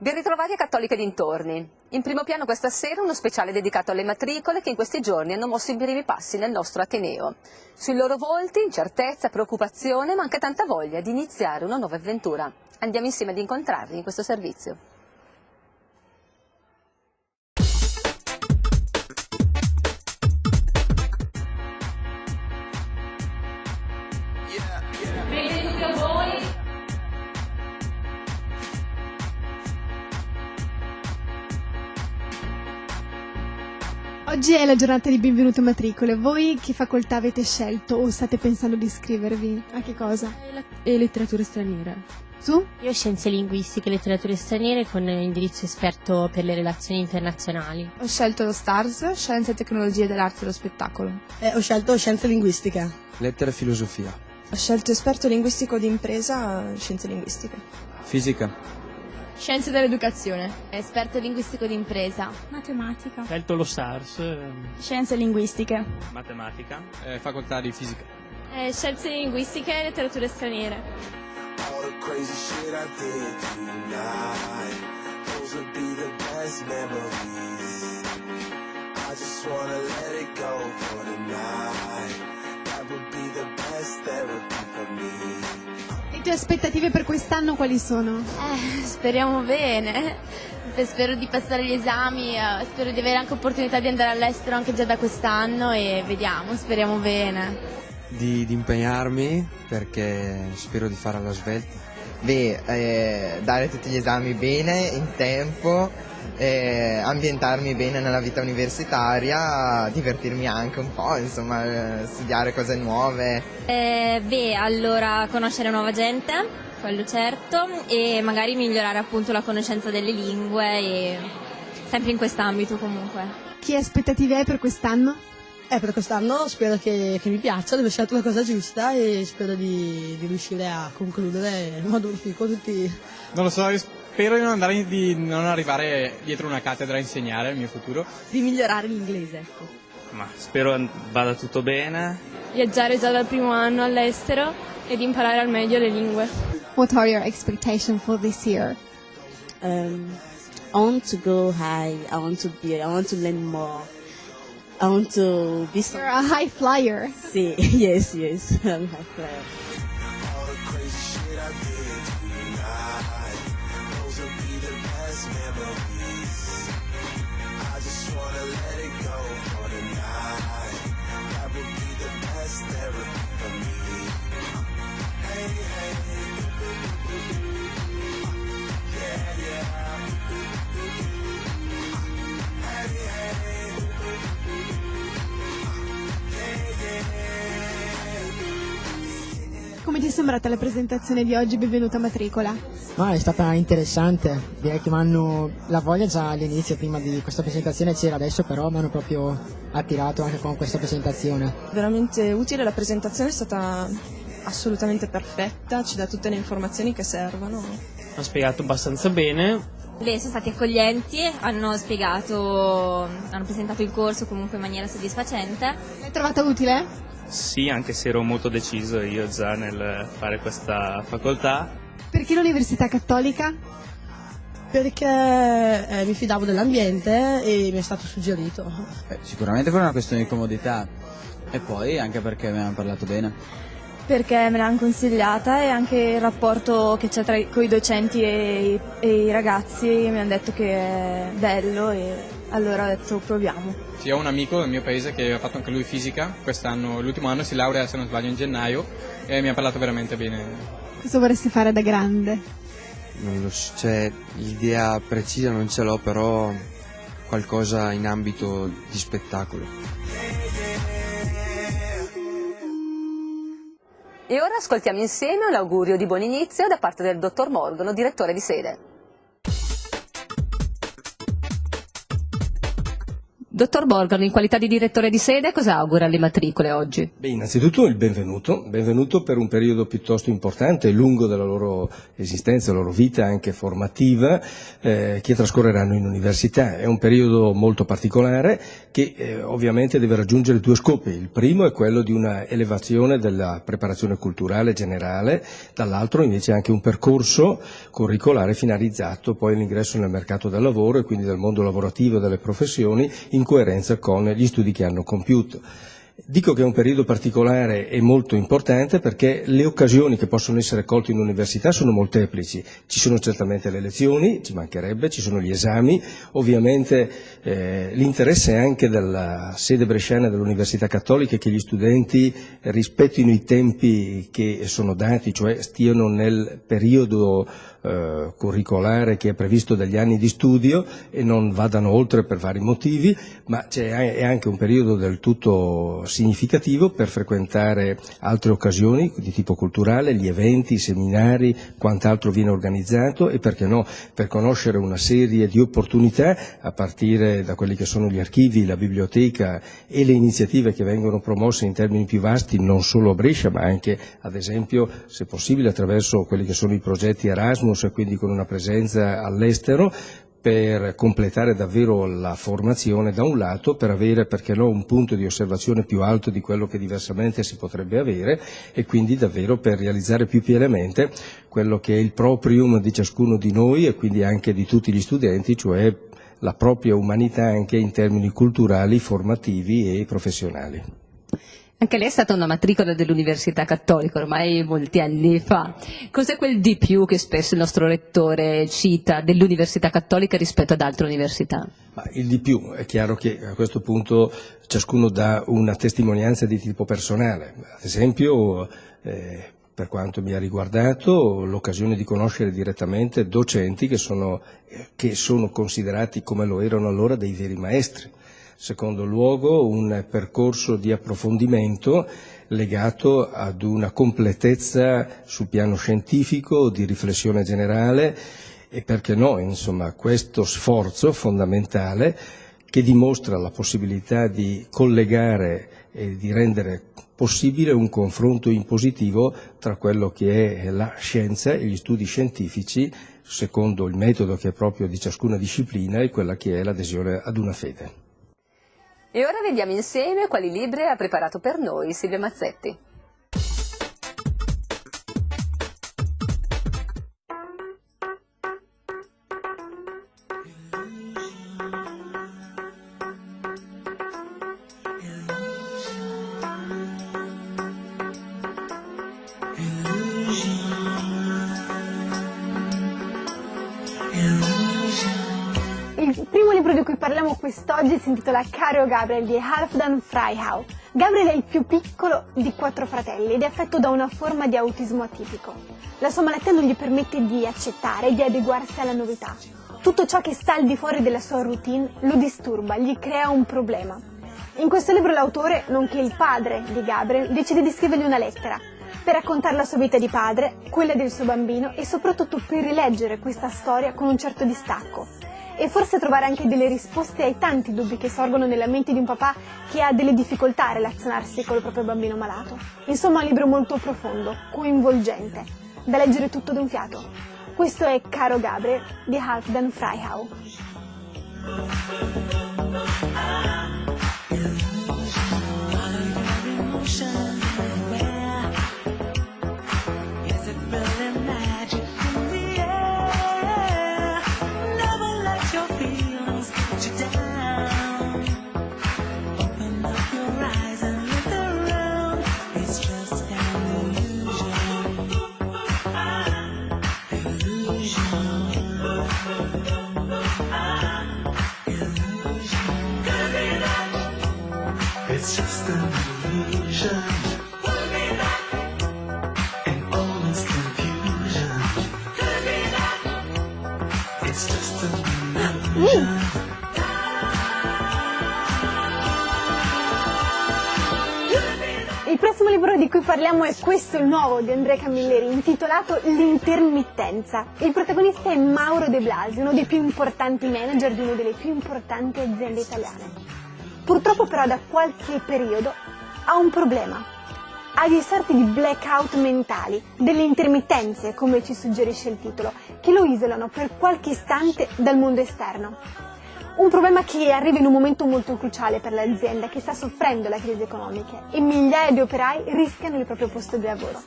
Ben ritrovati a Cattolica e dintorni. In primo piano questa sera uno speciale dedicato alle matricole che in questi giorni hanno mosso i primi passi nel nostro Ateneo. Sui loro volti incertezza, preoccupazione, ma anche tanta voglia di iniziare una nuova avventura. Andiamo insieme ad incontrarli in questo servizio. Benvenuti a voi. Oggi è la giornata di benvenuto a matricole. Voi che facoltà avete scelto o state pensando di iscrivervi? A che cosa? E letterature straniere. Tu? Io scienze linguistiche e letterature straniere con indirizzo esperto per le relazioni internazionali. Ho scelto lo STARS, Scienze e Tecnologie dell'Arte e dello Spettacolo. Ho scelto Scienze Linguistiche. Lettere e Filosofia. Ho scelto esperto linguistico di impresa, Scienze Linguistiche. Fisica. Scienze dell'Educazione. Esperto linguistico di impresa. Matematica. Ho scelto lo SARS. Scienze linguistiche. Matematica. Facoltà di Fisica. Scienze linguistiche e letterature straniere. Le tue aspettative per quest'anno quali sono? Speriamo bene. Spero di passare gli esami, spero di avere anche opportunità di andare all'estero anche già da quest'anno e vediamo, speriamo bene. Di impegnarmi perché spero di fare alla svelta. Dare tutti gli esami bene, in tempo, ambientarmi bene nella vita universitaria, divertirmi anche un po', insomma, studiare cose nuove. Allora conoscere nuova gente, quello certo, e magari migliorare appunto la conoscenza delle lingue, e sempre in quest'ambito comunque. Che aspettative hai per quest'anno? Per quest'anno spero che mi piaccia, devo scegliere la cosa giusta e spero di riuscire a concludere in modo fico tutti. Non lo so, spero di non arrivare dietro una cattedra a insegnare il mio futuro. Di migliorare l'inglese, ecco. Ma spero vada tutto bene. Viaggiare già dal primo anno all'estero e di imparare al meglio le lingue. What are your expectations for this year? I want to go high, I want to learn more. I want to be... You're a high flyer. Sí, yes, I'm a high flyer. Come ti è sembrata la presentazione di oggi, benvenuto a matricola? È stata interessante, direi che mi hanno la voglia già all'inizio, prima di questa presentazione c'era, adesso però mi hanno proprio attirato anche con questa presentazione. Veramente utile, la presentazione è stata assolutamente perfetta, ci dà tutte le informazioni che servono. Ha spiegato abbastanza bene. Sono stati accoglienti, hanno presentato il corso comunque in maniera soddisfacente. L'hai trovata utile? Sì, anche se ero molto deciso io già nel fare questa facoltà. Perché l'Università Cattolica? Perché mi fidavo dell'ambiente e mi è stato suggerito. Sicuramente per una questione di comodità e poi anche perché mi hanno parlato bene. Perché me l'hanno consigliata e anche il rapporto che c'è con i docenti e i ragazzi mi hanno detto che è bello e allora ho detto proviamo. Sì, ho un amico del mio paese che ha fatto anche lui fisica, quest'anno, l'ultimo anno si laurea se non sbaglio in gennaio e mi ha parlato veramente bene. Cosa vorresti fare da grande? Non lo so, l'idea precisa non ce l'ho, però qualcosa in ambito di spettacolo. E ora ascoltiamo insieme un augurio di buon inizio da parte del dottor Morgano, direttore di sede. Dottor Borgano, in qualità di direttore di sede, cosa augura alle matricole oggi? Beh, innanzitutto il benvenuto per un periodo piuttosto importante e lungo della loro esistenza, della loro vita anche formativa, che trascorreranno in università. È un periodo molto particolare che ovviamente deve raggiungere due scopi. Il primo è quello di una elevazione della preparazione culturale generale, dall'altro invece anche un percorso curricolare finalizzato poi all'ingresso nel mercato del lavoro e quindi del mondo lavorativo e delle professioni in coerenza con gli studi che hanno compiuto. Dico che è un periodo particolare e molto importante perché le occasioni che possono essere colte in università sono molteplici. Ci sono certamente le lezioni, ci mancherebbe, ci sono gli esami, ovviamente l'interesse anche della sede bresciana dell'Università Cattolica è che gli studenti rispettino i tempi che sono dati, cioè stiano nel periodo curricolare che è previsto dagli anni di studio e non vadano oltre per vari motivi, ma è anche un periodo del tutto significativo per frequentare altre occasioni di tipo culturale, gli eventi, i seminari, quant'altro viene organizzato e perché no, per conoscere una serie di opportunità a partire da quelli che sono gli archivi, la biblioteca e le iniziative che vengono promosse in termini più vasti non solo a Brescia ma anche ad esempio se possibile attraverso quelli che sono i progetti Erasmus e quindi con una presenza all'estero per completare davvero la formazione da un lato, per avere, perché no, un punto di osservazione più alto di quello che diversamente si potrebbe avere e quindi davvero per realizzare più pienamente quello che è il proprium di ciascuno di noi e quindi anche di tutti gli studenti, cioè la propria umanità anche in termini culturali, formativi e professionali. Anche lei è stata una matricola dell'Università Cattolica ormai molti anni fa. Cos'è quel di più che spesso il nostro rettore cita dell'Università Cattolica rispetto ad altre università? Ma il di più, è chiaro che a questo punto ciascuno dà una testimonianza di tipo personale. Ad esempio, per quanto mi ha riguardato, l'occasione di conoscere direttamente docenti che sono considerati come lo erano allora dei veri maestri. Secondo luogo un percorso di approfondimento legato ad una completezza sul piano scientifico, di riflessione generale e perché no, insomma, questo sforzo fondamentale che dimostra la possibilità di collegare e di rendere possibile un confronto in positivo tra quello che è la scienza e gli studi scientifici secondo il metodo che è proprio di ciascuna disciplina e quella che è l'adesione ad una fede. E ora vediamo insieme quali libri ha preparato per noi Silvia Mazzetti. Il primo libro di cui parliamo quest'oggi si intitola Caro Gabriel di Halfdan Freihau. Gabriel è il più piccolo di 4 fratelli ed è affetto da una forma di autismo atipico. La sua malattia non gli permette di accettare e di adeguarsi alla novità. Tutto ciò che sta al di fuori della sua routine lo disturba, gli crea un problema. In questo libro l'autore, nonché il padre di Gabriel, decide di scrivergli una lettera per raccontare la sua vita di padre, quella del suo bambino e soprattutto per rileggere questa storia con un certo distacco. E forse trovare anche delle risposte ai tanti dubbi che sorgono nella mente di un papà che ha delle difficoltà a relazionarsi con il proprio bambino malato. Insomma, un libro molto profondo, coinvolgente, da leggere tutto d'un fiato. Questo è Caro Gabriel di Halfdan Freihau. It's just an illusion, in all its confusion. It's just an illusion. Il prossimo libro di cui parliamo è questo, il nuovo di Andrea Camilleri, intitolato L'intermittenza. Il protagonista è Mauro De Blasi, uno dei più importanti manager di una delle più importanti aziende italiane. Purtroppo però da qualche periodo ha un problema. Ha delle sorti di blackout mentali, delle intermittenze, come ci suggerisce il titolo, che lo isolano per qualche istante dal mondo esterno. Un problema che arriva in un momento molto cruciale per l'azienda che sta soffrendo la crisi economica e migliaia di operai rischiano il proprio posto di lavoro.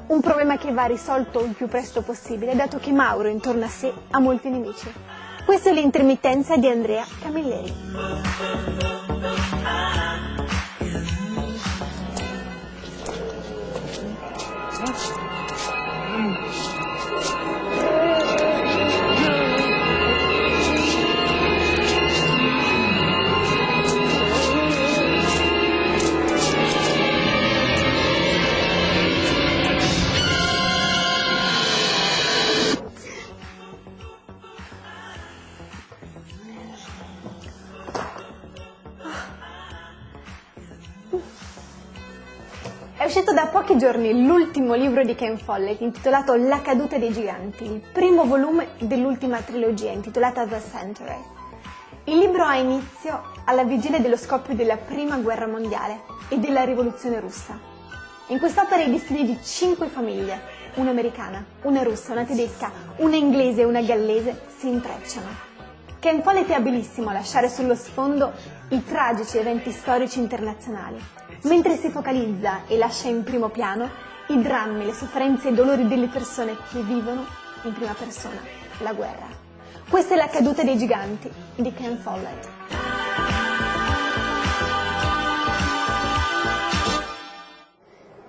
Un problema che va risolto il più presto possibile, dato che Mauro intorno a sé ha molti nemici. Questa è l'intermittenza di Andrea Camilleri. È uscito da pochi giorni l'ultimo libro di Ken Follett intitolato La caduta dei giganti, il primo volume dell'ultima trilogia intitolata The Century. Il libro ha inizio alla vigilia dello scoppio della Prima Guerra Mondiale e della Rivoluzione Russa. In quest'opera i destini di 5 famiglie, una americana, una russa, una tedesca, una inglese e una gallese, si intrecciano. Ken Follett è abilissimo a lasciare sullo sfondo i tragici eventi storici internazionali, mentre si focalizza e lascia in primo piano i drammi, le sofferenze e i dolori delle persone che vivono in prima persona la guerra. Questa è La caduta dei giganti di Ken Follett.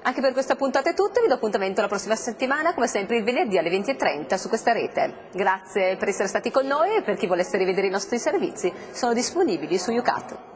Anche per questa puntata è tutto, vi do appuntamento la prossima settimana, come sempre il venerdì alle 20:30 su questa rete. Grazie per essere stati con noi e per chi volesse rivedere i nostri servizi sono disponibili su YouCat.